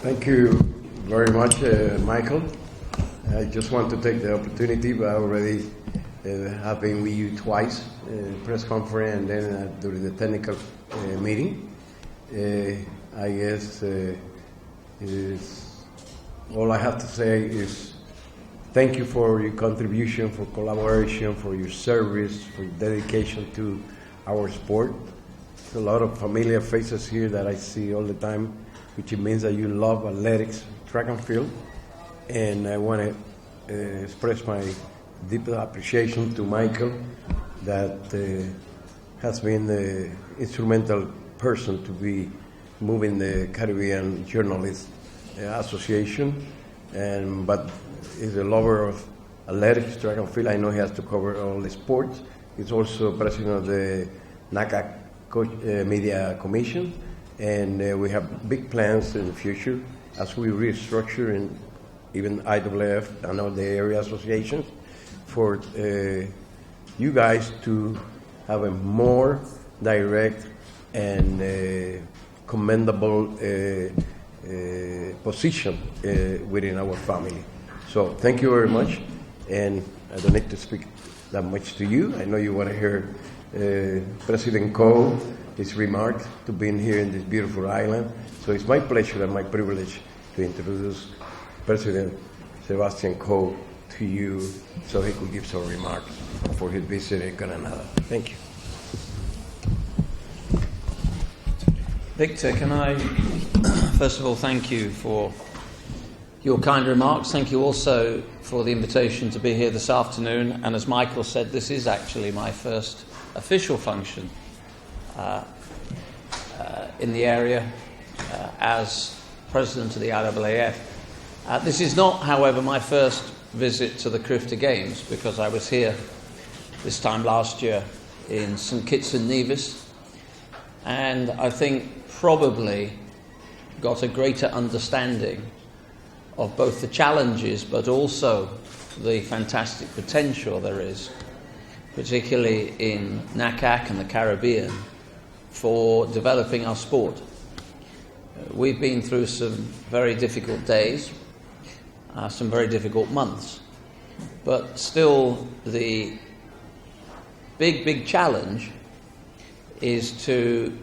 Thank you very much, Michael. I just want to take the opportunity, but I already have been with you twice, press conference and then during the technical meeting. I guess all I have to say is thank you for your contribution, for collaboration, for your service, for your dedication to our sport. There's a lot of familiar faces here that I see all the time, which means that you love athletics, track and field. And I want to express my deep appreciation to Michael that has been the instrumental person to be moving the Caribbean Journalists Association, but is a lover of athletics, track and field. I know he has to cover all the sports. He's also president of the NACAC Media Commission, and we have big plans in the future as we restructure and even IAAF and all the area associations for you guys to have a more direct and commendable position within our family. So thank you very much, and I don't need to speak that much to you. I know you want to hear President Coe, his remarks to being here in this beautiful island. So it's my pleasure and my privilege to introduce President Sebastian Coe to you so he could give some remarks for his visit in Grenada. Thank you. Victor, can I first of all thank you for your kind remarks. Thank you also for the invitation to be here this afternoon. And as Michael said, this is actually my first official function in the area as president of the IAAF. This is not, however, my first visit to the CARIFTA Games, because I was here this time last year in St Kitts and Nevis, and I think probably got a greater understanding of both the challenges but also the fantastic potential there is, particularly in NACAC and the Caribbean, for developing our sport. We've been through some very difficult days, some very difficult months, but still the big challenge is to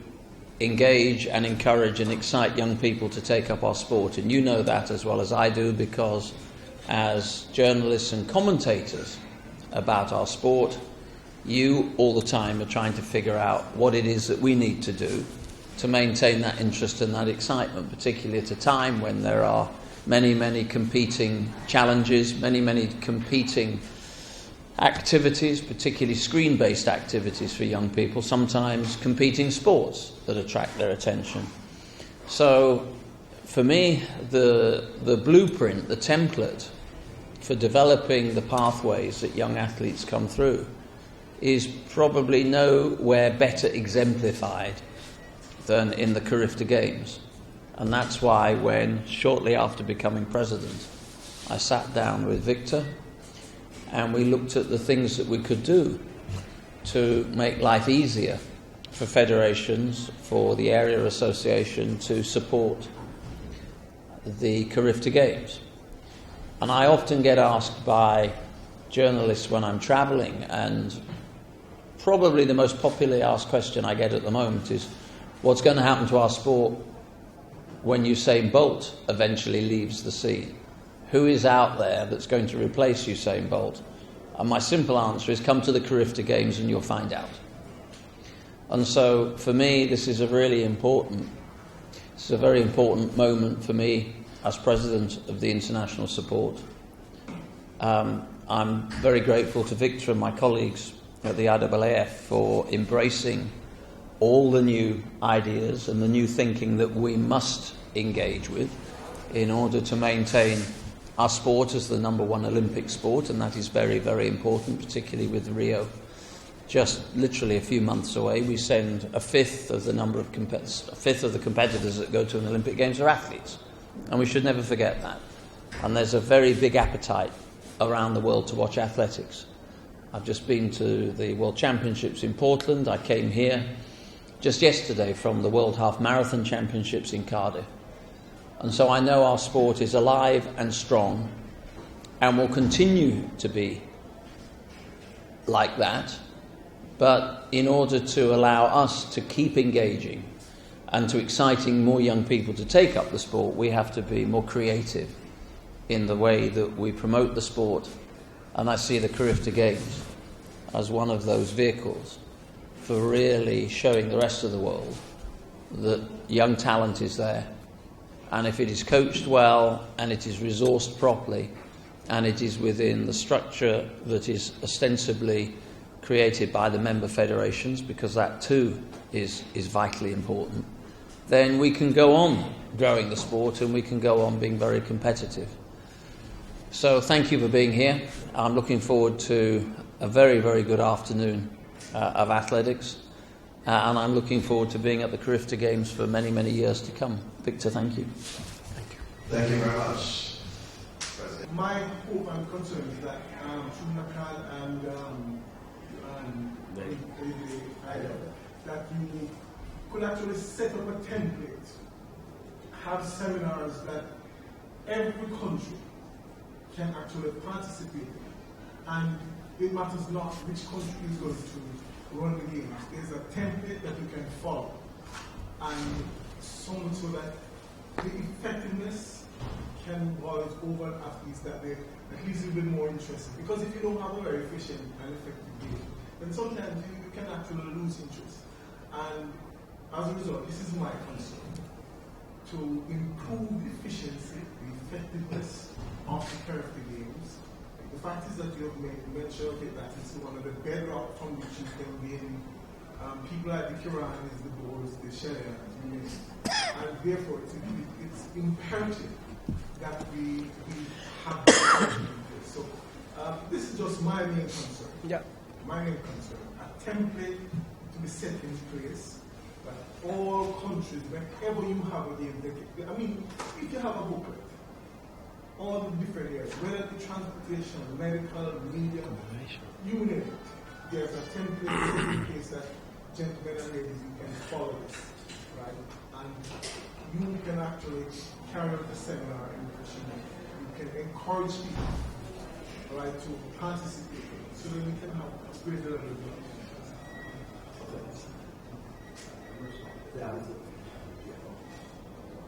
engage and encourage and excite young people to take up our sport. And you know that as well as I do, because as journalists and commentators about our sport, you all the time are trying to figure out what it is that we need to do to maintain that interest and that excitement, particularly at a time when there are many competing challenges, many competing activities, particularly screen-based activities for young people, sometimes competing sports that attract their attention. So for me, the blueprint, the template for developing the pathways that young athletes come through is probably nowhere better exemplified than in the CARIFTA Games. And that's why when, shortly after becoming president, I sat down with Victor and we looked at the things that we could do to make life easier for federations, for the area association to support the CARIFTA Games. And I often get asked by journalists when I'm travelling, and probably the most popularly asked question I get at the moment is, what's going to happen to our sport when Usain Bolt eventually leaves the scene? Who is out there that's going to replace Usain Bolt? And my simple answer is, come to the CARIFTA Games and you'll find out. And so for me, this is a very important moment for me as president of the international support. I'm very grateful to Victor and my colleagues at the IAAF for embracing all the new ideas and the new thinking that we must engage with in order to maintain our sport as the ¡1 Olympic sport, and that is very important, particularly with Rio just literally a few months away. We send a fifth of the competitors that go to an Olympic Games are athletes, and we should never forget that. And there's a very big appetite around the world to watch athletics. I've just been to the World Championships in Portland. I came here just yesterday from the World Half Marathon Championships in Cardiff. And so I know our sport is alive and strong and will continue to be like that. But in order to allow us to keep engaging and to exciting more young people to take up the sport, we have to be more creative in the way that we promote the sport. And I see the CARIFTA Games as one of those vehicles for really showing the rest of the world that young talent is there. And if it is coached well and it is resourced properly and it is within the structure that is ostensibly created by the member federations, because that too is vitally important, then we can go on growing the sport and we can go on being very competitive. So thank you for being here. I'm looking forward to a very, very good afternoon of athletics, and I'm looking forward to being at the CARIFTA Games for many, many years to come. Victor, thank you. Thank you. Thank you very much. My hope and concern is that through NACAC and that you could actually set up a template, have seminars that every country can actually participate in. And it matters not which country is going to run the games. There's a template that you can follow. And so that the effectiveness can boil over athletes, that they at least a bit more interested. Because if you don't have a very efficient and effective game, then sometimes you can actually lose interest. And as a result, this is my concern, to improve the efficiency, the effectiveness of the CARIFTA Games. The fact is that you have made mention of it, that it's one of the bedrock from which you can gain people like the Quran, the boards, the Sharia, and therefore it's imperative that we have this. So this is just my main concern. Yeah. My main concern. A template to be set in place that all countries, whenever you have a game, I mean, if you have a booklet, all the different areas, whether it's transportation, medical, media, you name it, there's a template set in place that gentlemen and ladies, you can follow this, right? And you can actually carry out the seminar in which you can encourage people, right, to participate so that we can have a greater level of knowledge.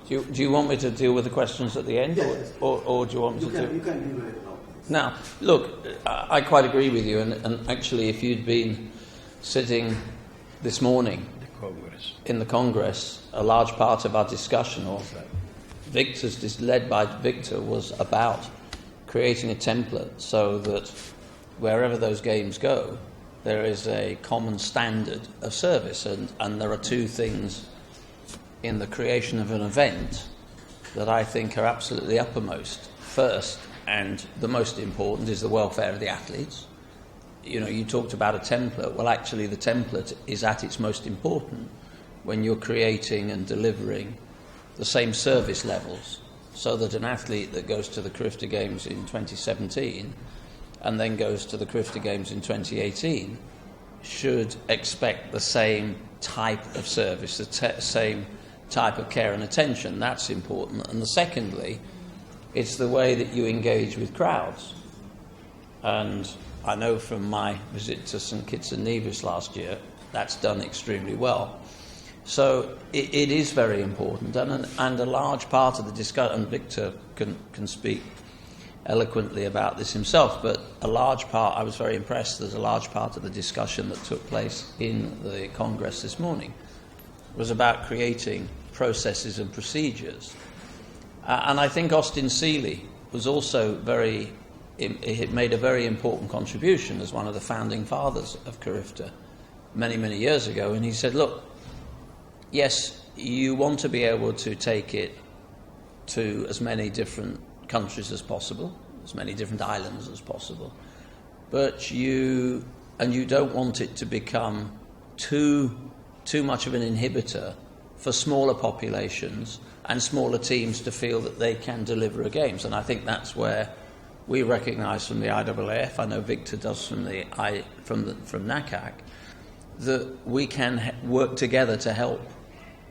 Do you want me to deal with the questions at the end, Yes. or do you want me to do? You can do it now. Now, look, I quite agree with you, and actually, if you'd been sitting this morning in the Congress, a large part of our discussion, or led by Victor, was about creating a template so that wherever those games go, there is a common standard of service, and there are two things in the creation of an event that I think are absolutely uppermost. First, and the most important, is the welfare of the athletes. You know, you talked about a template. Well, actually, the template is at its most important when you're creating and delivering the same service levels, so that an athlete that goes to the CARIFTA Games in 2017 and then goes to the CARIFTA Games in 2018 should expect the same type of service, the same type of care and attention. That's important. And secondly, it's the way that you engage with crowds. And I know from my visit to St Kitts and Nevis last year, that's done extremely well. So it is very important, and a large part of the discussion, and Victor can speak eloquently about this himself, but a large part, I was very impressed, there's a large part of the discussion that took place in the Congress this morning was about creating processes and procedures. And I think Austin Seeley was also it made a very important contribution as one of the founding fathers of CARIFTA many, many years ago, and he said, look, yes, you want to be able to take it to as many different countries as possible, as many different islands as possible, but you don't want it to become too much of an inhibitor for smaller populations and smaller teams to feel that they can deliver a games. And I think that's where we recognise from the IAAF, I know Victor does from NACAC, that we can work together to help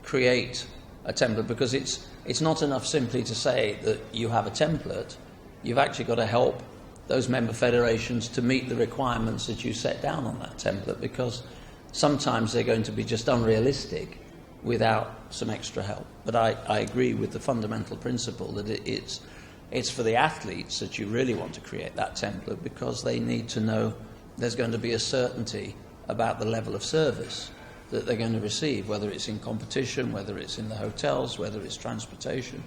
create a template, because it's not enough simply to say that you have a template. You've actually got to help those member federations to meet the requirements that you set down on that template, because sometimes they're going to be just unrealistic without some extra help. But I agree with the fundamental principle that it's for the athletes that you really want to create that template, because they need to know there's going to be a certainty about the level of service that they're going to receive, whether it's in competition, whether it's in the hotels, whether it's transportation,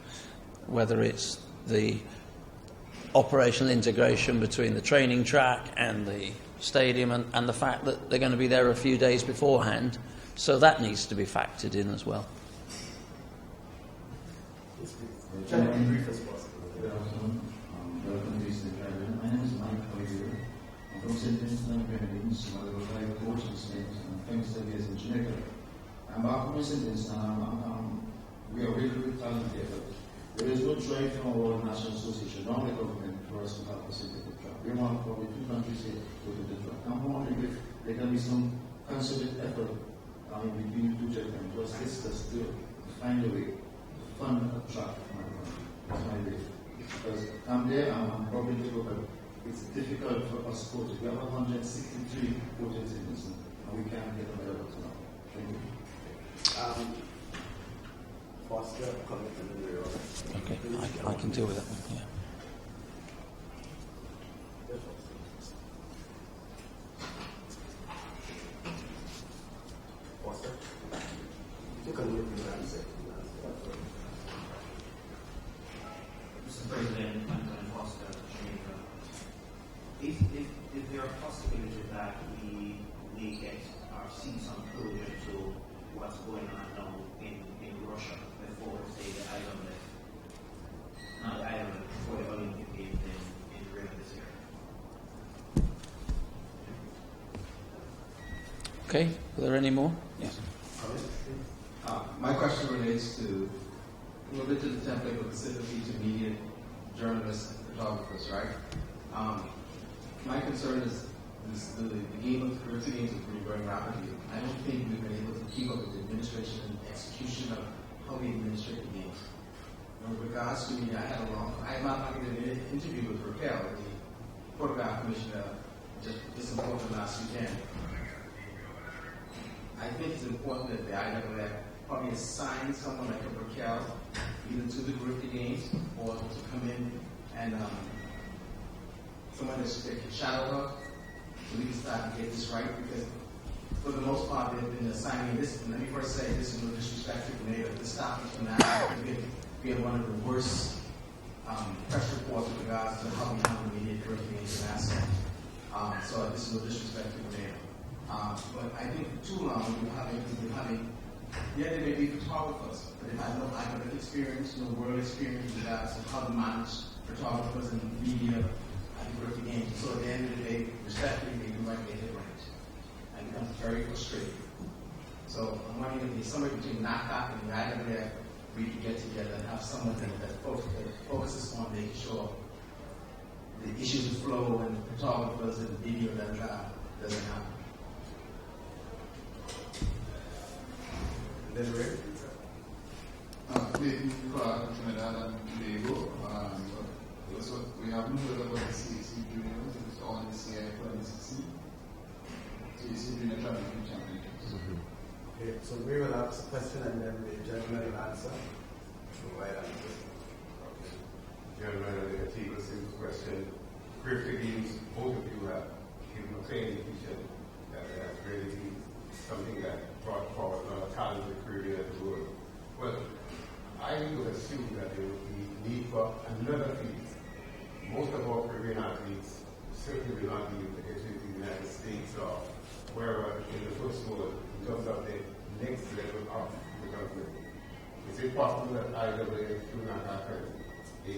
whether it's the operational integration between the training track and the stadium, and the fact that they're going to be there a few days beforehand. So that needs to be factored in as well. Try to be brief as possible. Good afternoon. Welcome to Eastern Caribbean. My name is Mike Collier. I'm from St. Vincent and Grenadines, one of the five coaching states, and famous studies in Jamaica. I'm back from St. Vincent, and we are really, really talented. There is no drive from our national association, nor the government, for us to help us into the track. We want probably 2 countries here to go to the track. I'm wondering if there can be some concerted effort between the two gentlemen to assist us to find a way to fund a track for my country. That's my way. Because I'm there, I'm probably to but it's difficult for us coaches. We have 163 coaches in this, and we can't get them out now. Thank you. Foster, comment on the real. Okay, I can deal with that one, yeah. Foster, you can look at the answer. Mr. President, I'm Foster, Jamaica. Is there a possibility that we get or see some closure to what's going on now in Russia before, say, the Ironman, not the Ironman, before the Olympic Games in Rio this year? Okay, are there any more? Yes. My question relates to a little bit to the template, but specifically to media journalists and photographers, right? My concern is the game of the CARIFTA Games is really growing rapidly. I don't think we've been able to keep up with the administration and execution of how we administrate the games. In regards to me, I'm not in an interview with Raquel, the photograph commissioner, just important last weekend. I think it's important that the IAAF probably assign someone like a Raquel either to the CARIFTA Games or to come in and someone that can shadow her so we can start to get this right, because for the most part they've been assigning this. And let me first say this is no disrespect to Grenada. This topic from NACAC, we have one of the worst press reports with regards to how we handle media CARIFTA Games in NACAC. So this is no disrespect to Grenada. But I think for too long we've been having yeah, there may be photographers, but if I have no academic experience, no world experience with regards to how to manage photographers and media at the CARIFTA Games. So at the end of the day, respectfully, they can write their hit right. And it becomes very frustrating. So I'm wondering if there's somewhere between NACAC and the IAAF we can get together and have someone that focuses on making sure the issues of flow and photographers and video doesn't happen. Trinidad and Tobago. We haven't heard about the CAC Juniors, it's all in the CI for NCC. CAC Junior Championships. Okay, so we will ask a question and then the gentleman will answer. Gentlemen of the table, simple question. CARIFTA Games, both of you have given a clear indication that that's really something that brought forward a lot of talent in Caribbean at the world. Well, I would assume that there would be need for another field. Most of our Caribbean athletes certainly will not be able to get to the United States or wherever in the first world in terms of the next level of the country. Is it possible that IAAF through NACAC can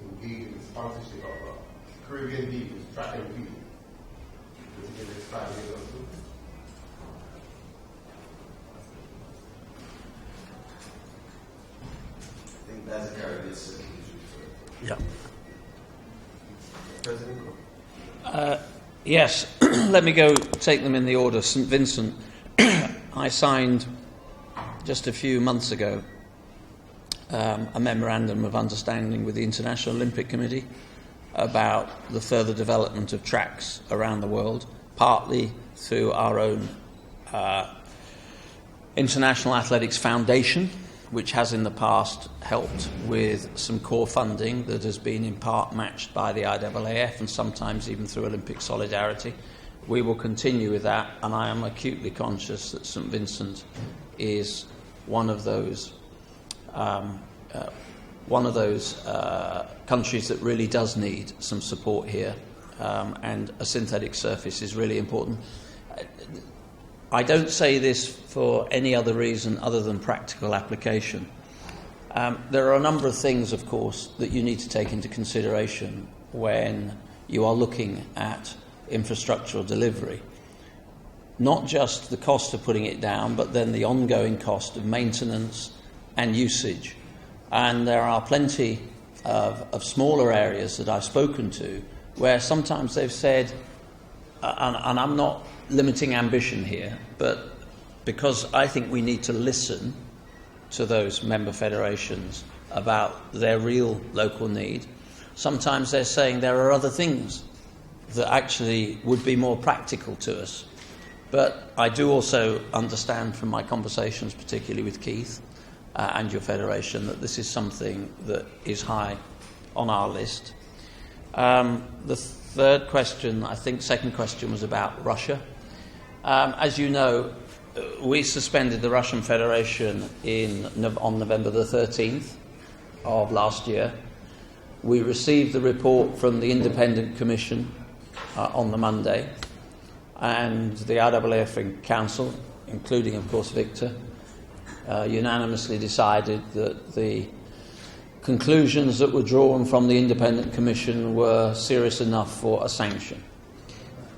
engage in the sponsorship of Caribbean teams, track and field, within the next 5 years or so? I think that's the Caribbean Circuit. Yeah. President? Yes, let me go take them in the order. St. Vincent, I signed just a few months ago a memorandum of understanding with the International Olympic Committee about the further development of tracks around the world, partly through our own International Athletics Foundation, which has in the past helped with some core funding that has been in part matched by the IAAF and sometimes even through Olympic Solidarity. We will continue with that, and I am acutely conscious that St Vincent is one of those countries that really does need some support here, and a synthetic surface is really important. I don't say this for any other reason other than practical application. There are a number of things, of course, that you need to take into consideration when you are looking at infrastructural delivery. Not just the cost of putting it down, but then the ongoing cost of maintenance and usage. And there are plenty of smaller areas that I've spoken to where sometimes they've said, and I'm not limiting ambition here, but because I think we need to listen to those member federations about their real local need, sometimes they're saying there are other things that actually would be more practical to us. But I do also understand from my conversations, particularly with Keith and your federation, that this is something that is high on our list. The third question, I think second question, was about Russia. As you know, we suspended the Russian Federation on November the 13th of last year. We received the report from the Independent Commission on the Monday, and the IAAF Council, including, of course, Victor, unanimously decided that the conclusions that were drawn from the Independent Commission were serious enough for a sanction.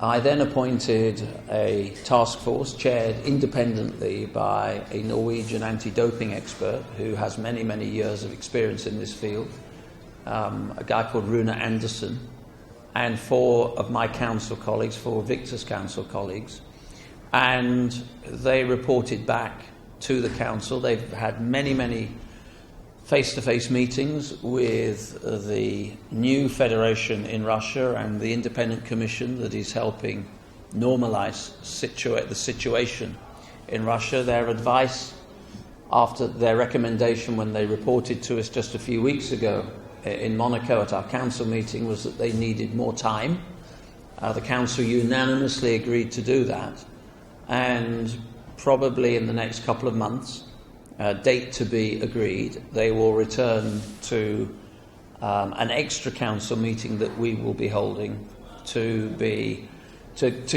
I then appointed a task force chaired independently by a Norwegian anti-doping expert who has many, many years of experience in this field, a guy called Rune Andersen, and 4 of my council colleagues, 4 of Victor's council colleagues, and they reported back to the council. They've had many, many face-to-face meetings with the new federation in Russia and the independent commission that is helping normalise the situation in Russia. Their advice after their recommendation when they reported to us just a few weeks ago in Monaco at our council meeting was that they needed more time. The council unanimously agreed to do that, and probably in the next couple of months, date to be agreed, they will return to an extra council meeting that we will be holding to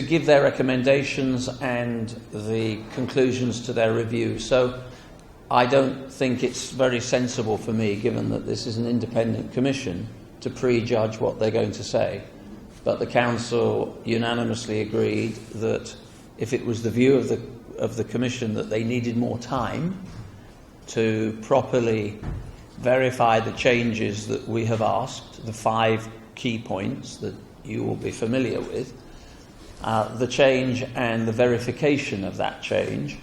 give their recommendations and the conclusions to their review. So I don't think it's very sensible for me, given that this is an independent commission, to prejudge what they're going to say. But the council unanimously agreed that if it was the view of the commission that they needed more time to properly verify the changes that we have asked, the 5 key points that you will be familiar with, the change and the verification of that change,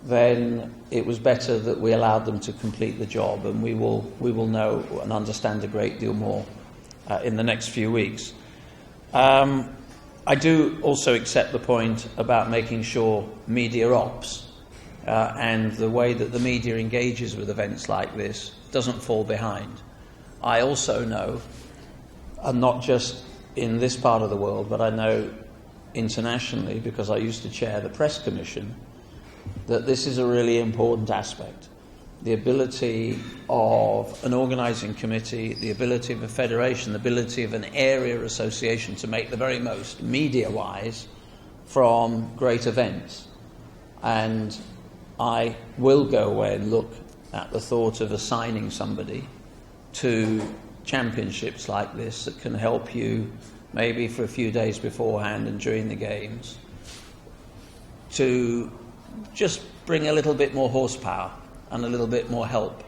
then it was better that we allowed them to complete the job, and we will know and understand a great deal more in the next few weeks. I do also accept the point about making sure media ops and the way that the media engages with events like this doesn't fall behind. I also know, and not just in this part of the world, but I know internationally, because I used to chair the press commission, that this is a really important aspect. The ability of an organising committee, the ability of a federation, the ability of an area association to make the very most, media-wise, from great events. And I will go away and look at the thought of assigning somebody to championships like this that can help you maybe for a few days beforehand and during the games to just bring a little bit more horsepower and a little bit more help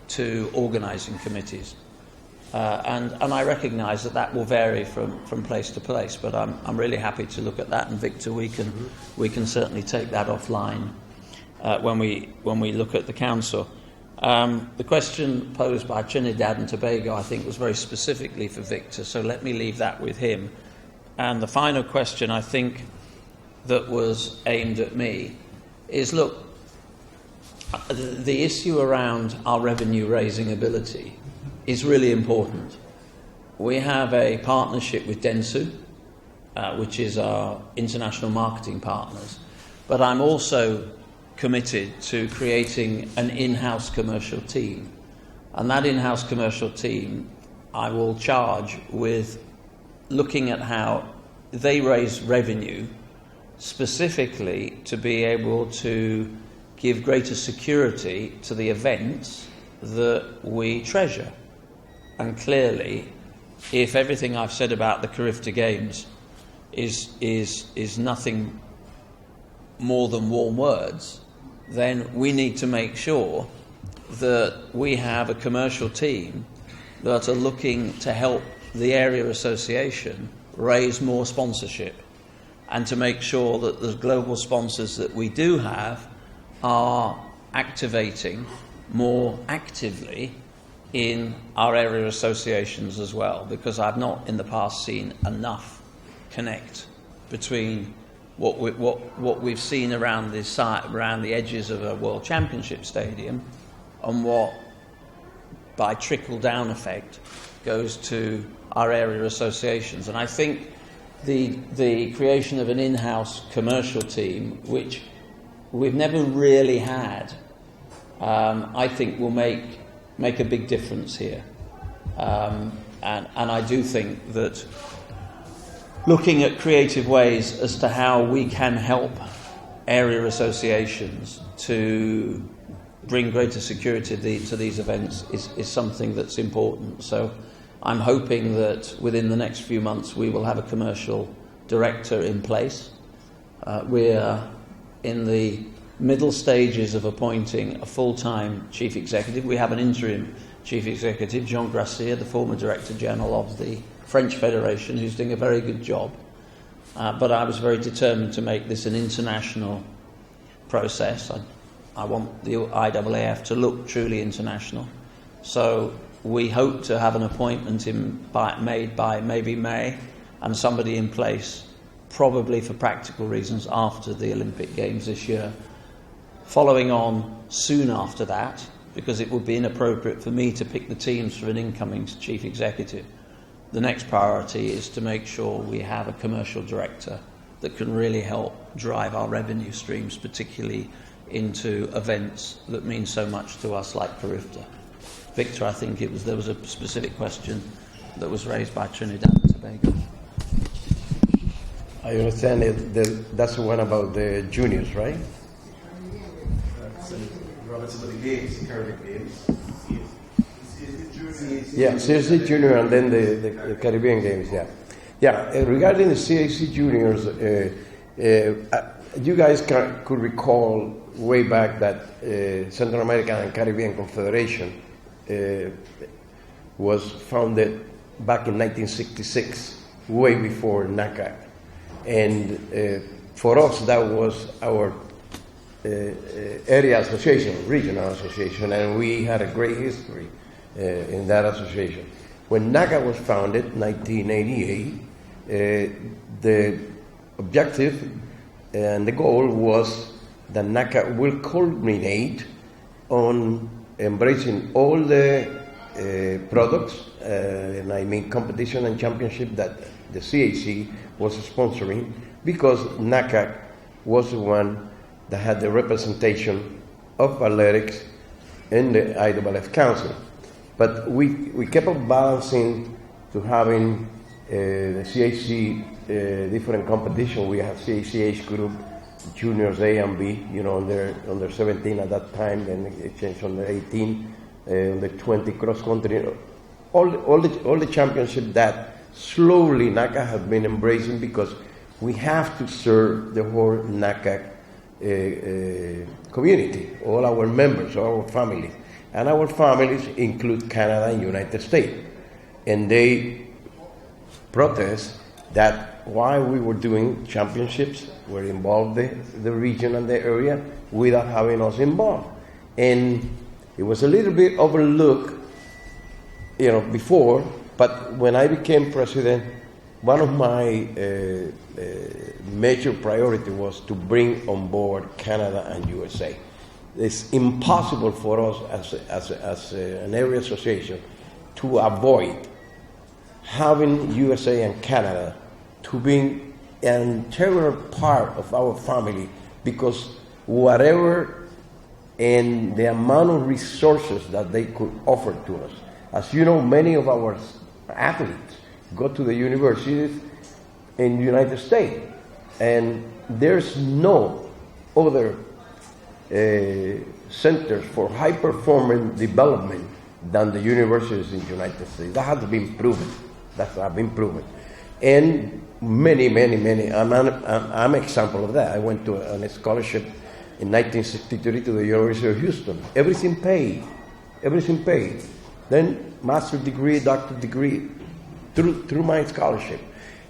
to organising committees. And I recognise that will vary from place to place, but I'm really happy to look at that, and Victor, we can certainly take that offline when we look at the council. The question posed by Trinidad and Tobago, I think, was very specifically for Victor, so let me leave that with him. And the final question, I think, that was aimed at me is, look, the issue around our revenue-raising ability is really important. We have a partnership with Dentsu, which is our international marketing partners, but I'm also committed to creating an in-house commercial team. And that in-house commercial team, I will charge with looking at how they raise revenue specifically to be able to give greater security to the events that we treasure. And clearly, if everything I've said about the CARIFTA Games is nothing more than warm words, then we need to make sure that we have a commercial team that are looking to help the area association raise more sponsorship and to make sure that the global sponsors that we do have are activating more actively in our area associations as well, because I've not in the past seen enough connect between what we've seen around the edges of a World Championship stadium and what, by trickle-down effect, goes to our area associations. And I think the creation of an in-house commercial team, which we've never really had, I think will make a big difference here. And I do think that looking at creative ways as to how we can help area associations to bring greater security to these events is something that's important. So I'm hoping that within the next few months we will have a commercial director in place. We're in the middle stages of appointing a full-time chief executive. We have an interim chief executive, Jean Gracia, the former director general of the French Federation, who's doing a very good job. But I was very determined to make this an international process. I want the IAAF to look truly international. So we hope to have an appointment made by maybe May, and somebody in place probably for practical reasons after the Olympic Games this year. Following on soon after that, because it would be inappropriate for me to pick the teams for an incoming chief executive, the next priority is to make sure we have a commercial director that can really help drive our revenue streams, particularly into events that mean so much to us like CARIFTA. Victor, I think there was a specific question that was raised by Trinidad and Tobago. I understand that's the one about the juniors, right? Some of the games, the Caribbean games. Yeah, CAC Junior and then the Caribbean Games, yeah. Yeah, regarding the CAC Juniors, you guys could recall way back that Central American and Caribbean Confederation was founded back in 1966, way before NACAC. And for us, that was our area association, regional association, and we had a great history in that association. When NACAC was founded, 1988, the objective and the goal was that NACAC will culminate on embracing all the products, and I mean competition and championship that the CAC was sponsoring, because NACAC was the one that had the representation of athletics in the IAAF Council. But we kept on balancing to having the CAC different competition. We have CAC age group, juniors A and B, under 17 at that time, then it changed under 18, under 20 cross country, all the championship that slowly NACAC has been embracing, because we have to serve the whole NACAC community, all our members, all our families. And our families include Canada and United States. And they protest that while we were doing championships, were involved the region and the area without having us involved. And It was a little bit overlooked, before, but when I became president, one of my major priority was to bring on board Canada and USA. It's impossible for us as an area association to avoid having USA and Canada to be an integral part of our family, because whatever and the amount of resources that they could offer to us. As you know, many of our athletes go to the universities in the United States, and there's no other centers for high-performance development than the universities in the United States. That has been proven. And many, I'm an example of that. I went to a scholarship in 1963 to the University of Houston. Everything paid. Then master's degree, doctorate degree, through my scholarship.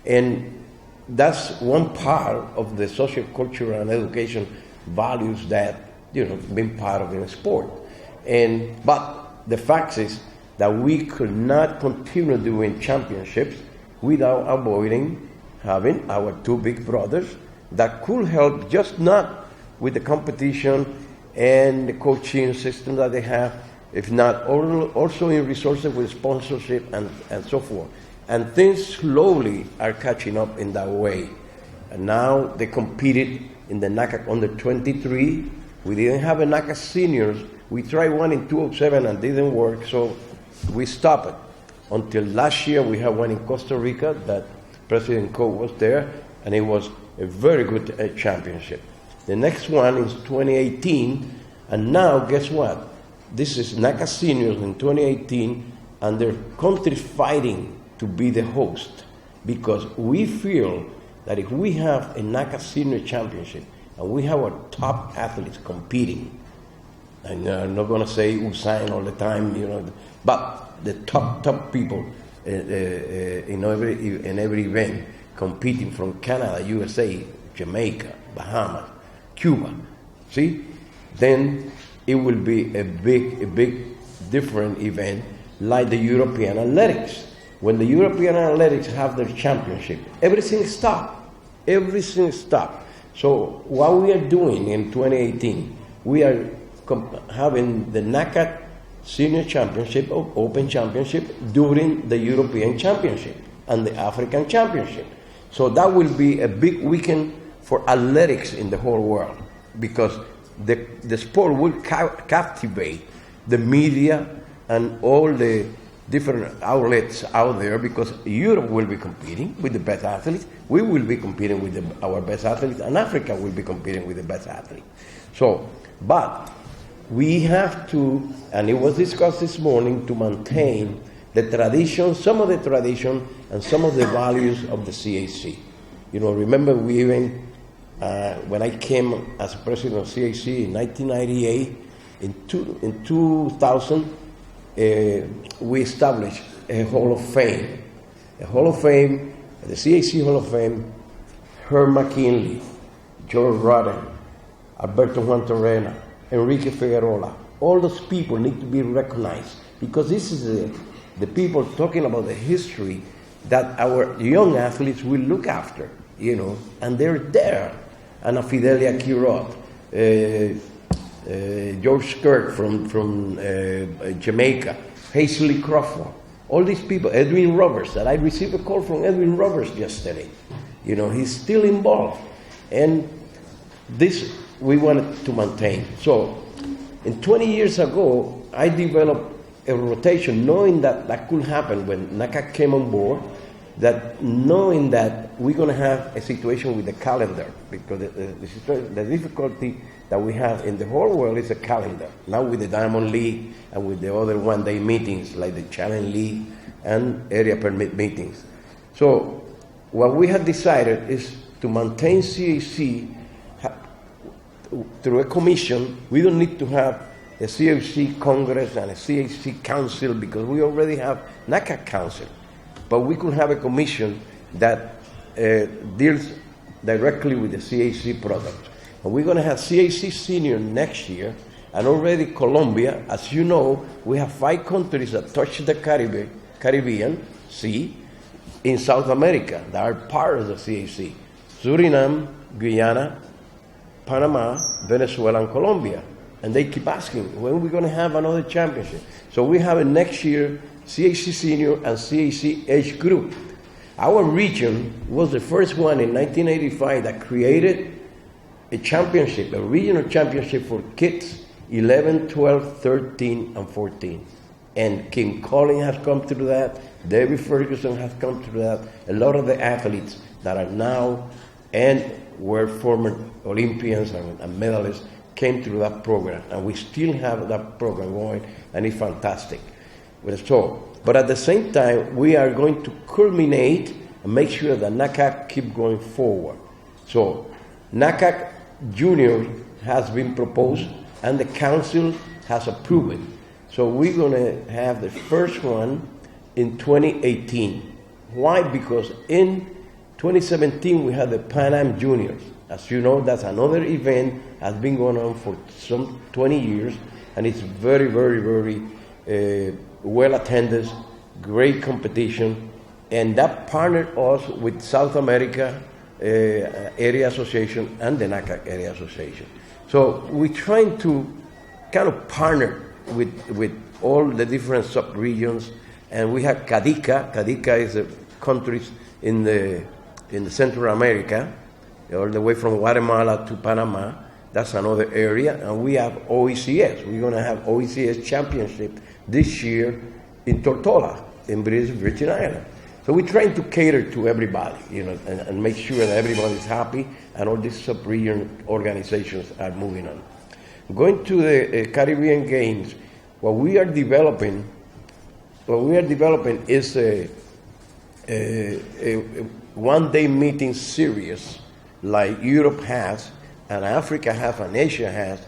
And that's one part of the social, cultural, and education values that, been part of in sport. But the fact is that we could not continue doing championships without avoiding having our two big brothers that could help, just not with the competition and the coaching system that they have, if not also in resources with sponsorship and so forth. And things slowly are catching up in that way. And now they competed in the NACAC under 23. We didn't have a NACAC seniors. We tried one in 2007 and didn't work, so we stopped it. Until last year, we had one in Costa Rica that President Koch was there, and it was a very good championship. The next one is 2018, and now guess what? This is NACAC seniors in 2018, and their country fighting to be the host, because we feel that if we have a NACAC senior championship and we have our top athletes competing, and I'm not going to say Usain all the time, but the top people in every event competing from Canada, USA, Jamaica, Bahamas, Cuba, see? Then it will be a big different event like the European Athletics. When the European Athletics have their championship, everything stopped. So what we are doing in 2018, we are having the NACAC Senior Championship or Open Championship during the European Championship and the African Championship. So that will be a big weekend for athletics in the whole world, because the sport will captivate the media and all the different outlets out there, because Europe will be competing with the best athletes, we will be competing with our best athletes, and Africa will be competing with the best athletes. So, but we have to, and it was discussed this morning, to maintain the tradition, some of the tradition, and some of the values of the CAC. Remember we even, when I came as president of CAC in 1998, in 2000, we established a Hall of Fame. The CAC Hall of Fame, Herb McKinley, George Rodden, Alberto Juan Torrena, Enrique Figueroa. All those people need to be recognized, because this is the people talking about the history that our young athletes will look after, and they're there. Anna Fidelia Kirot, George Skirk from Jamaica, Hazley Crawford, all these people, Edwin Roberts, that I received a call from Edwin Roberts yesterday. He's still involved. And this we wanted to maintain. So, 20 years ago, I developed a rotation, knowing that could happen when NACAC came on board, that knowing that we're going to have a situation with the calendar, because the difficulty that we have in the whole world is a calendar. Now with the Diamond League and with the other one-day meetings like the Challenge League and area permit meetings. So what we have decided is to maintain CAC through a commission. We don't need to have a CAC Congress and a CAC Council, because we already have NACAC Council. But we could have a commission that deals directly with the CAC product. And we're going to have CAC Senior next year, And already Colombia, as you know, we have 5 countries that touch the Caribbean Sea in South America that are part of the CAC. Suriname, Guyana, Panama, Venezuela, and Colombia. And they keep asking, when are we going to have another championship? So we have next year CAC Senior and CAC Age Group. Our region was the first one in 1985 that created a championship, a regional championship for kids 11, 12, 13, and 14. And Kim Collins has come through that, David Ferguson has come through that, a lot of the athletes that are now and were former Olympians and medalists came through that program. And we still have that program going, and it's fantastic. But at the same time, we are going to culminate and make sure that NACAC keep going forward. So NACAC Junior has been proposed, and the council has approved it. So we're going to have the first one in 2018. Why? Because in 2017 we had the Pan Am Juniors. As you know, that's another event has been going on for some 20 years, and it's very, very, very well attended, great competition, and that partnered us with South America Area Association and the NACAC Area Association. So we're trying to kind of partner with all the different sub-regions, and we have CADICA. CADICA is the countries in the Central America, all the way from Guatemala to Panama. That's another area. And we have OECS. We're going to have OECS Championship this year in Tortola, in British Virgin Islands. So we're trying to cater to everybody, and make sure that everybody's happy, and all these sub-region organizations are moving on. Going to the Caribbean Games, what we are developing is a one-day meeting series like Europe has, and Africa has, and Asia has,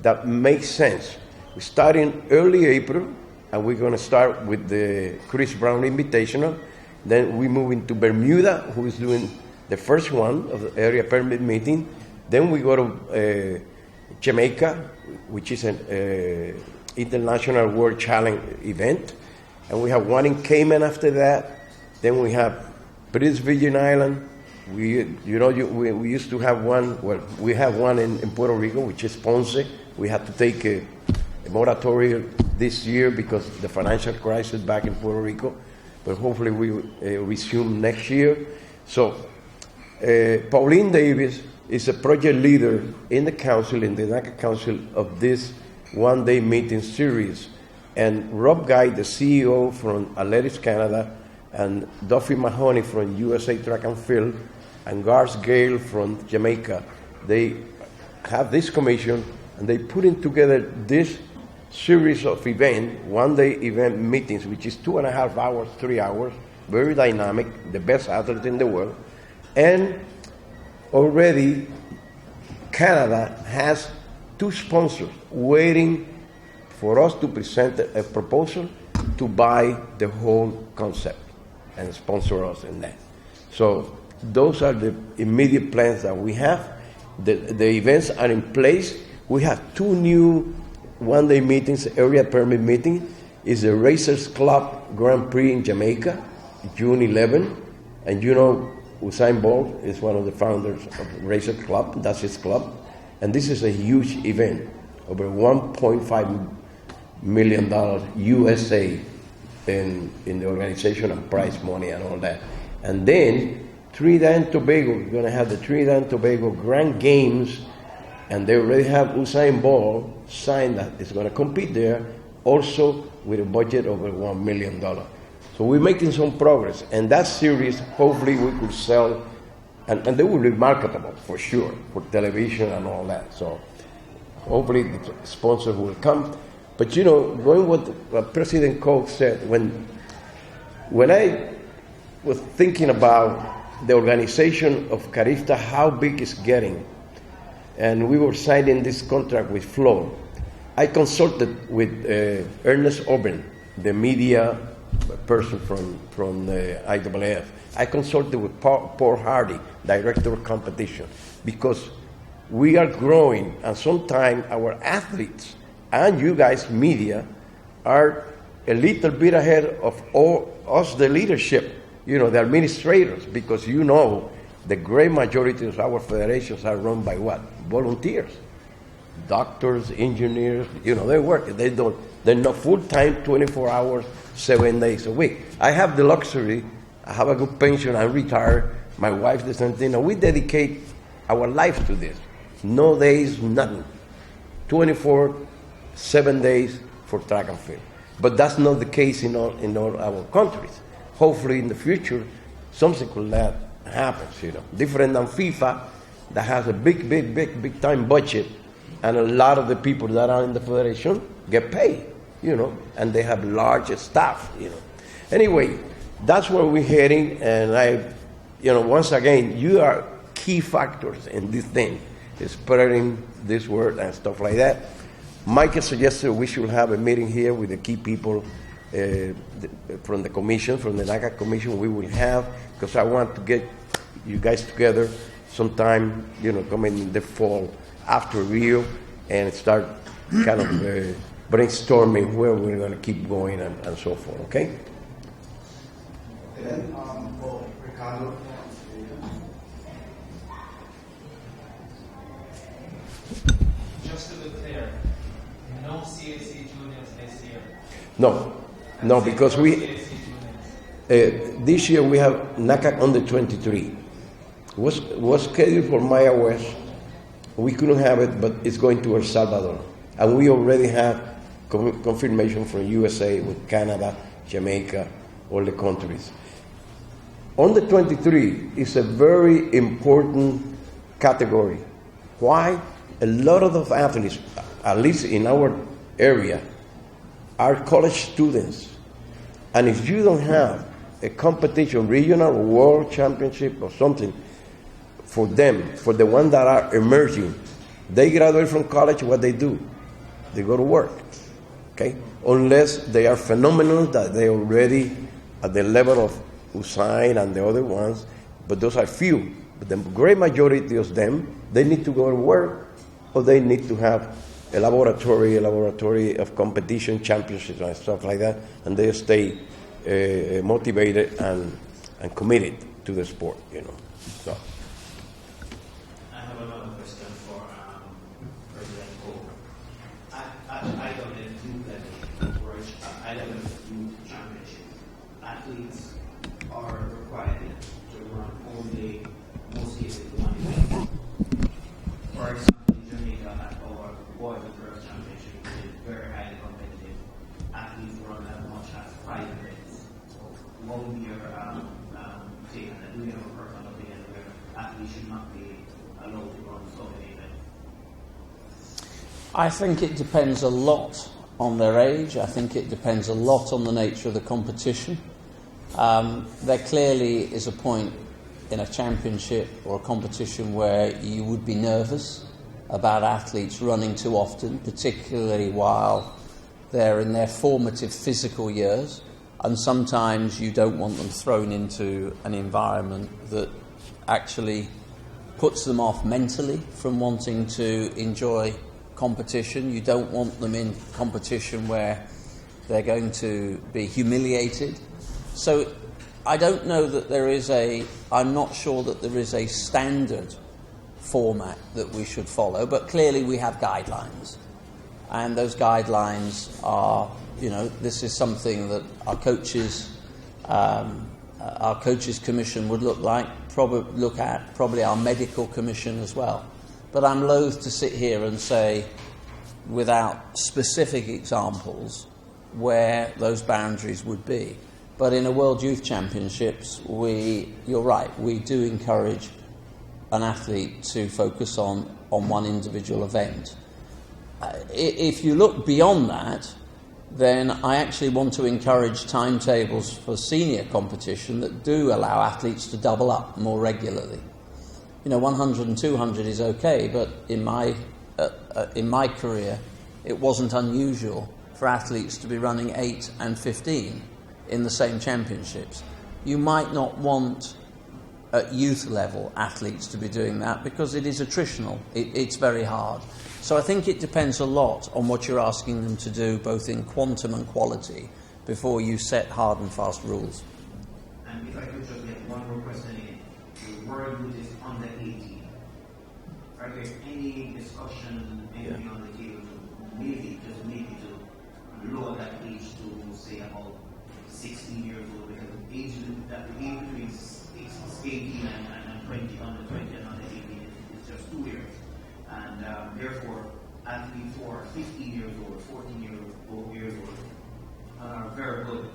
that makes sense. We're starting early April, and we're going to start with the Chris Brown Invitational. Then we move into Bermuda, who is doing the first one of the area permit meeting. Then we go to Jamaica, which is an international world challenge event. And we have one in Cayman after that. Then we have British Virgin Island. We used to have one, well, we have one in Puerto Rico, which is Ponce. We had to take a moratorium this year because of the financial crisis back in Puerto Rico. But hopefully we will resume next year. So Pauline Davis is a project leader in the council, in the NACAC Council, of this one-day meeting series. And Rob Guy, the CEO from Athletics Canada, and Duffy Mahoney from USA Track and Field, and Garth Gale from Jamaica, they have this commission, and they putting together this series of one-day event meetings, which is 2.5 hours, 3 hours, very dynamic, the best athletes in the world. And already Canada has 2 sponsors waiting for us to present a proposal to buy the whole concept and sponsor us in that. So those are the immediate plans that we have. The events are in place. We have 2 new one-day meetings, area permit meeting, is the Racers Club Grand Prix in Jamaica, June 11. And Usain Bolt is one of the founders of Racers Club, that's his club. And this is a huge event, over $1.5 million USA in the organization and prize money and all that. And then Trinidad and Tobago, we're going to have the Trinidad and Tobago Grand Games, and they already have Usain Bolt signed that is going to compete there, also with a budget of over $1 million. So we're making some progress, and that series, hopefully we could sell, and they will be marketable for sure, for television and all that. So hopefully the sponsor will come. But going what President Koch said, when I was thinking about the organization of CARIFTA, how big it's getting, and we were signing this contract with Flo, I consulted with Ernest Oben, the media person from the IAAF. I consulted with Paul Hardy, director of competition, because we are growing, and sometimes our athletes and you guys, media, are a little bit ahead of all us, the leadership, the administrators, because the great majority of our federations are run by what? Volunteers. Doctors, engineers, they work. They're not full-time, 24 hours, 7 days a week. I have the luxury, I have a good pension, I'm retired, my wife the same thing, and we dedicate our life to this. No days, nothing. 24, 7 days for track and field. But that's not the case in all our countries. Hopefully in the future, something like that happens, Different than FIFA, that has a big time budget, and a lot of the people that are in the federation get paid, and they have large staff, Anyway, that's where we're heading, and once again, you are key factors in this thing, spreading this word and stuff like that. Michael suggested we should have a meeting here with the key people from the commission, from the NACAC commission. We will have, because I want to get you guys together sometime, coming in the fall after Rio, and start kind of brainstorming where we're going to keep going and so forth. Okay. Then for Ricardo. Just to be clear, no CAC juniors this year. No, because this year we have NACAC under 23. Was scheduled for Maya West. We couldn't have it, but it's going to El Salvador, and we already have confirmation from USA with Canada, Jamaica, all the countries. Under 23 is a very important category. Why? A lot of the athletes, at least in our area, are college students. And if you don't have a competition, regional or world championship or something, for them, for the ones that are emerging, they graduate from college, what they do? They go to work, okay? Unless they are phenomenal, that they already at the level of Usain and the other ones, but those are few. But the great majority of them, they need to go to work, or they need to have a laboratory of competition, championships and stuff like that, and they stay motivated and committed to the sport, So. I have another question for President Cole. I don't know youth championship. Athletes are required to run only, most cases, one event. For example, in Jamaica, at our Boys and Girls Championship, which is very highly competitive, athletes run as much as 5 events. So, what would be your take on that? Do you have a personal opinion where athletes should not be allowed to run so many events? I think it depends a lot on their age. I think it depends a lot on the nature of the competition. There clearly is a point in a championship or a competition where you would be nervous about athletes running too often, particularly while they're in their formative physical years, and sometimes you don't want them thrown into an environment that actually puts them off mentally from wanting to enjoy competition. You don't want them in competition where they're going to be humiliated. So I don't know that I'm not sure that there is a standard format that we should follow, but clearly we have guidelines. And those guidelines are, this is something that our coaches commission would look at, probably our medical commission as well. But I'm loath to sit here and say, without specific examples, where those boundaries would be. But in a World Youth Championships, you're right, we do encourage an athlete to focus on one individual event. If you look beyond that, then I actually want to encourage timetables for senior competition that do allow athletes to double up more regularly. 100 and 200 is okay, but in my career, it wasn't unusual for athletes to be running 8 and 15 in the same championships. You might not want at youth level athletes to be doing that because it is attritional. It's very hard. So I think it depends a lot on what you're asking them to do, both in quantum and quality, before you set hard and fast rules. And if I could just get one more question in. The world youth is under 18. Are there any discussion, anything on the table to maybe to lower that age to, say, about 16 years old? Because the age between 18 and 20, under 20 and under 18 is just 2 years. And therefore, athletes who are 15 years old, 14 years old, and are very good,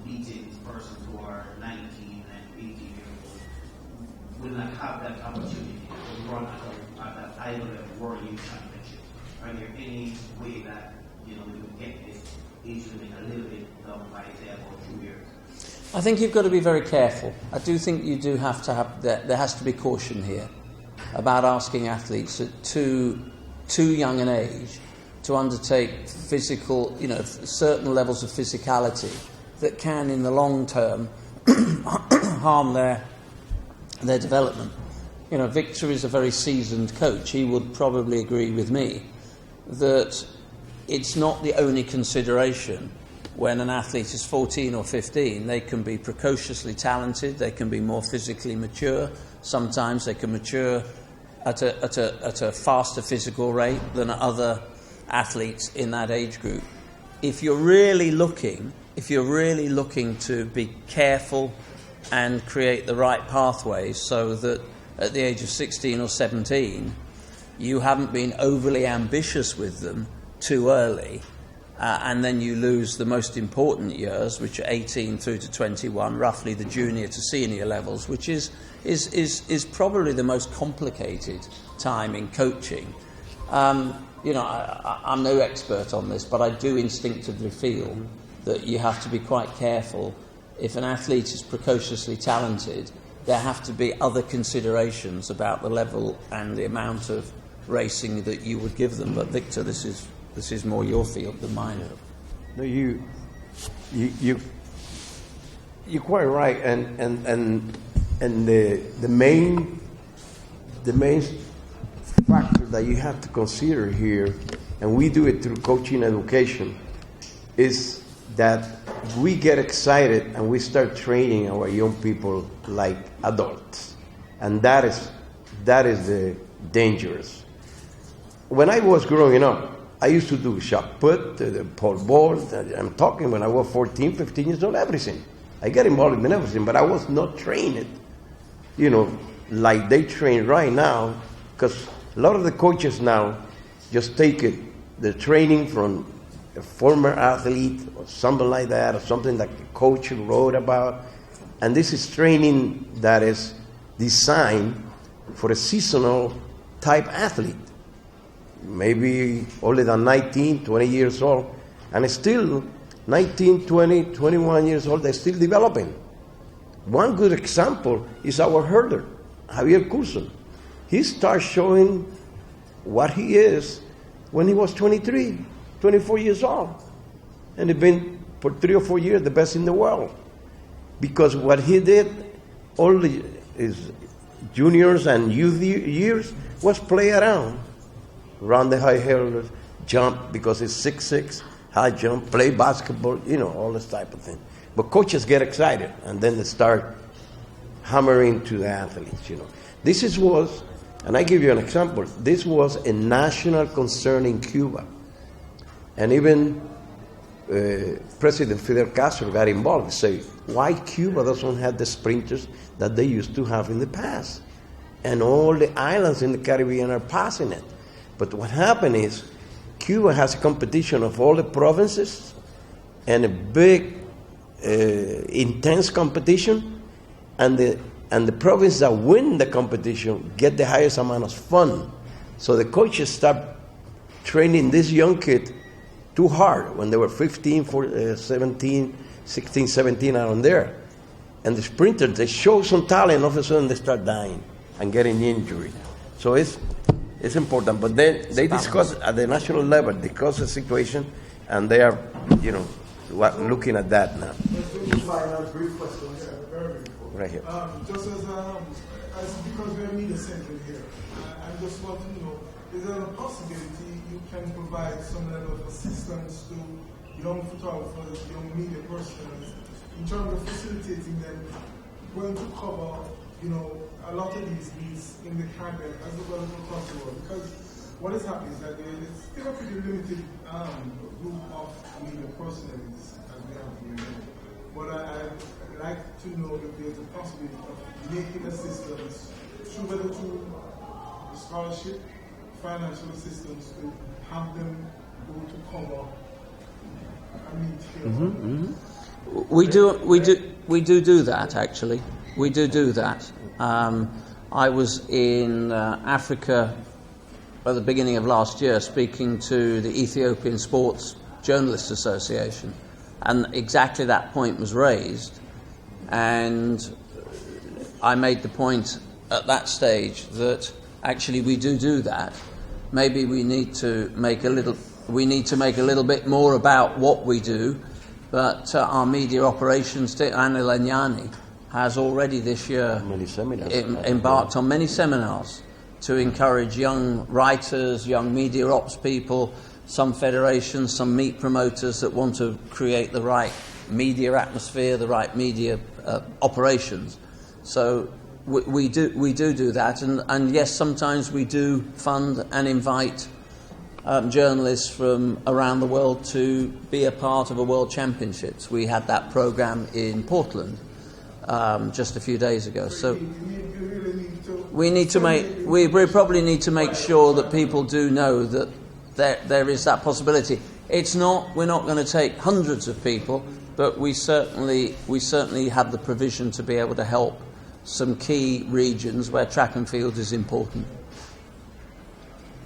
beating persons who are 19 and 18 years old, will not have that opportunity to run at that high level World Youth Championships. Are there any way that we can get this age limit a little bit down by, say, about 2 years? I think you've got to be very careful. I do think you do have to have there has to be caution here about asking athletes at too young an age to undertake physical, certain levels of physicality that can, in the long term, harm their development. Victor is a very seasoned coach. He would probably agree with me that it's not the only consideration when an athlete is 14 or 15. They can be precociously talented, they can be more physically mature, sometimes they can mature at a faster physical rate than other athletes in that age group. If you're really looking to be careful and create the right pathways so that at the age of 16 or 17 you haven't been overly ambitious with them too early, and then you lose the most important years, which are 18 through to 21, roughly the junior to senior levels, which is probably the most complicated time in coaching. I'm no expert on this, but I do instinctively feel that you have to be quite careful. If an athlete is precociously talented, there have to be other considerations about the level and the amount of racing that you would give them. But Victor, this is more your field than mine. No, you're quite right, and the main factor that you have to consider here, and we do it through coaching education, is that we get excited and we start training our young people like adults, and that is the dangerous. When I was growing up, I used to do shot put, the pole vault. I'm talking when I was 14, 15 years old, everything. I get involved in everything, but I was not trained, like they train right now, because a lot of the coaches now just take the training from a former athlete or something like that, or something that the coach wrote about, and this is training that is designed for a seasonal type athlete, maybe older than 19, 20 years old, and still 19, 20, 21 years old, they're still developing. One good example is our hurdler, Javier Coulson. He starts showing what he is when he was 23, 24 years old. And he's been, for 3 or 4 years, the best in the world. Because what he did, all his juniors and youth years, was play around. Run the high hurdles, jump because it's 6'6", high jump, play basketball, all this type of thing. But coaches get excited, and then they start hammering to the athletes, This was, and I give you an example, this was a national concern in Cuba. And even President Fidel Castro got involved and said, why Cuba doesn't have the sprinters that they used to have in the past? And all the islands in the Caribbean are passing it. But what happened is, Cuba has a competition of all the provinces and a big, intense competition, and the provinces that win the competition get the highest amount of fun. So the coaches start training this young kid too hard when they were 15, 17, 16, 17, around there. And the sprinters, they show some talent, all of a sudden they start dying and getting injured. So it's important, but then they discuss at the national level, discuss the situation, and they are, looking at that now. Let's do the final brief questions. Very brief. right here. Just as because we're media centered here, I just want to know, is there a possibility you can provide some level of assistance to young photographers, young media personnel, in terms of facilitating them going to cover, a lot of these beats in the Caribbean as well as across the world? Because what is happening is that there is still a pretty limited group of media personnel as we have here. But I'd like to know if there's a possibility of making assistance through the scholarship, financial assistance to have them go to cover. We do that actually. We do that. I was in Africa at the beginning of last year speaking to the Ethiopian Sports Journalists Association, and exactly that point was raised, and I made the point at that stage that actually we do that. Maybe we need to make a little bit more about what we do, but our media operations team, Anna Lenyani, has already this year embarked on many seminars to encourage young writers, young media ops people, some federations, some meet promoters that want to create the right media atmosphere, the right media operations. So we do that, and yes, sometimes we do fund and invite journalists from around the world to be a part of a World Championships. We had that program in Portland just a few days ago. So we probably need to make sure that people do know that there is that possibility. We're not going to take hundreds of people, but we certainly have the provision to be able to help some key regions where track and field is important.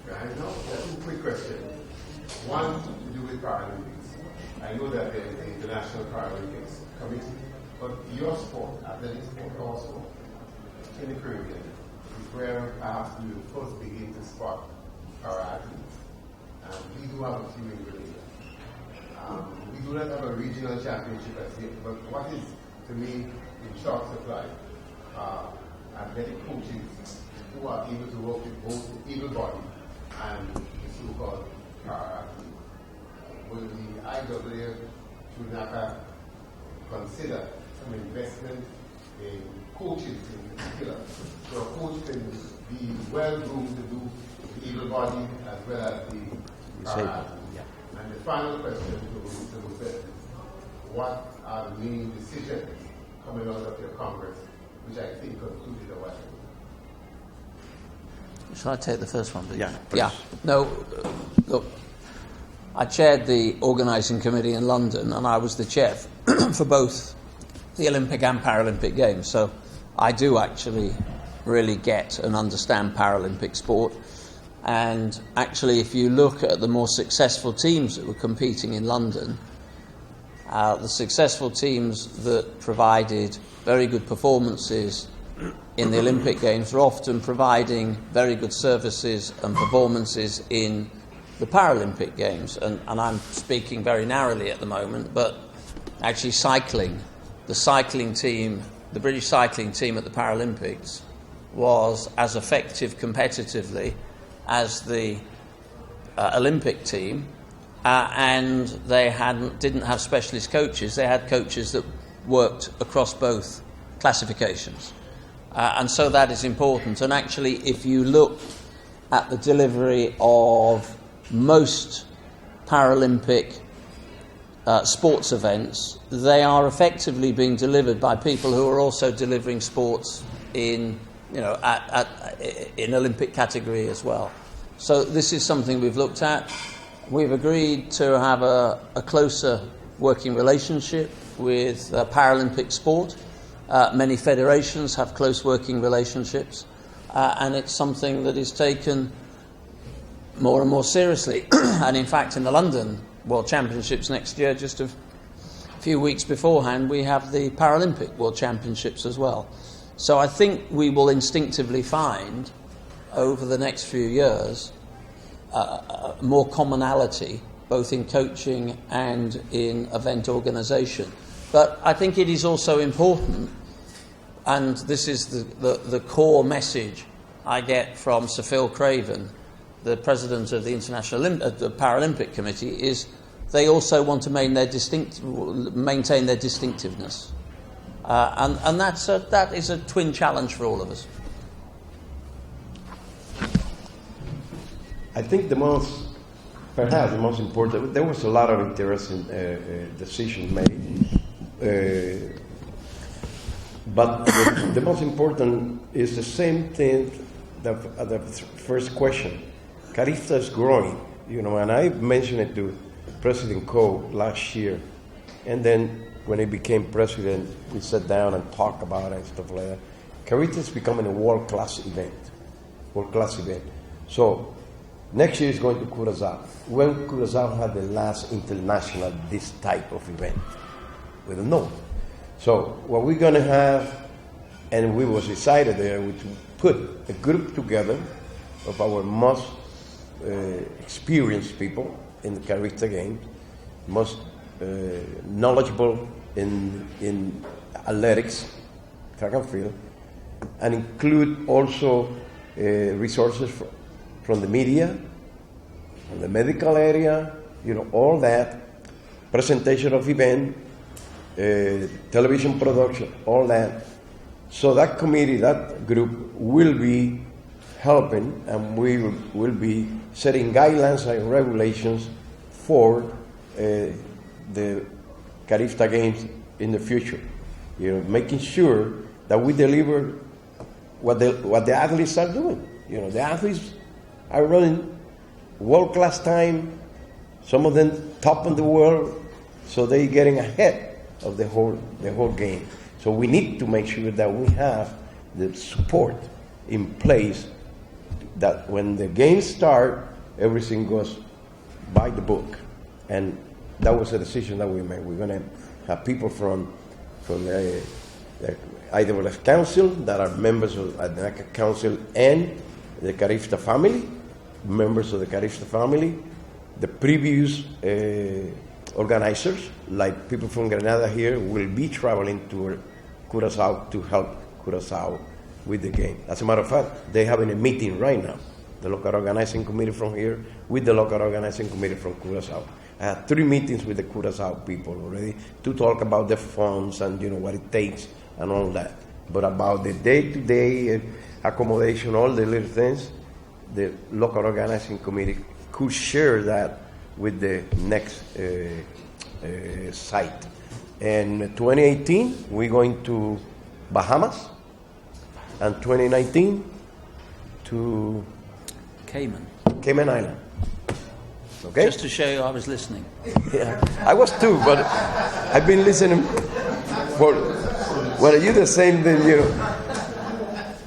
I know two quick questions. One to do with Paralympics. I know that there is the International Paralympics Committee, but your sport, athletic sport also, in the Caribbean, is where perhaps we will first begin to spot our athletes. We do have a few in Grenada. We do not have a regional championship as yet, but what is, to me, in short supply, athletic coaches who are able to work with both the able-bodied and the so-called para-athletes. Will the IAAF NACAC consider some investment in coaches in particular, so a coach can be well-groomed to do the able-bodied as well as the para-athletes? And the final question to Lopez is, what are the main decisions coming out of your Congress, which I think concluded a while ago? Shall I take the first one, please? Yeah. No, look, I chaired the organising committee in London, and I was the chair for both the Olympic and Paralympic Games. So I do actually really get and understand Paralympic sport. And actually, if you look at the more successful teams that were competing in London, the successful teams that provided very good performances in the Olympic Games are often providing very good services and performances in the Paralympic Games. And I'm speaking very narrowly at the moment, but actually cycling, the cycling team, the British cycling team at the Paralympics was as effective competitively as the Olympic team, and they didn't have specialist coaches. They had coaches that worked across both classifications. And so that is important. And actually, if you look at the delivery of most Paralympic sports events, they are effectively being delivered by people who are also delivering sports in Olympic category as well. So this is something we've looked at. We've agreed to have a closer working relationship with Paralympic sport. Many federations have close working relationships, and it's something that is taken more and more seriously. And in fact, in the London World Championships next year, just a few weeks beforehand, we have the Paralympic World Championships as well. So I think we will instinctively find, over the next few years, more commonality, both in coaching and in event organisation. But I think it is also important and this is the core message I get from Sir Phil Craven, the president of the the Paralympic Committee, is they also want to maintain their distinctiveness. And that is a twin challenge for all of us. I think perhaps the most important, there was a lot of interesting decisions made, but the most important is the same thing, the first question. CARIFTA is growing, and I mentioned it to President Coe last year, and then when he became president, we sat down and talked about it and stuff like that. CARIFTA is becoming a world-class event. So next year is going to Curaçao. When Curaçao had the last international this type of event? We don't know. So what we're going to have, and we was decided there, to put a group together of our most experienced people in the CARIFTA Games, most knowledgeable in athletics, track and field, and include also resources from the media, from the medical area, all that, presentation of event, television production, all that. So that committee, that group will be helping, and we will be setting guidelines and regulations for the CARIFTA Games in the future. Making sure that we deliver what the athletes are doing. The athletes are running world-class time, some of them top in the world, so they're getting ahead of the whole game. So we need to make sure that we have the support in place, that when the games start, everything goes by the book. And that was a decision that we made. We're going to have people from the IAAF Council that are members of the NACAC Council, and the CARIFTA family, members of the CARIFTA family, the previous organizers, like people from Grenada here, will be traveling to Curaçao to help Curaçao with the game. As a matter of fact, they're having a meeting right now, the local organizing committee from here with the local organizing committee from Curaçao. I had 3 meetings with the Curaçao people already to talk about the funds and what it takes and all that. But about the day-to-day accommodation, all the little things, the local organizing committee could share that with the next site. And 2018, we're going to Bahamas, and 2019 to Cayman Island. Okay? Just to show you I was listening. Yeah, I was too, but I've been listening for, well, you the same thing,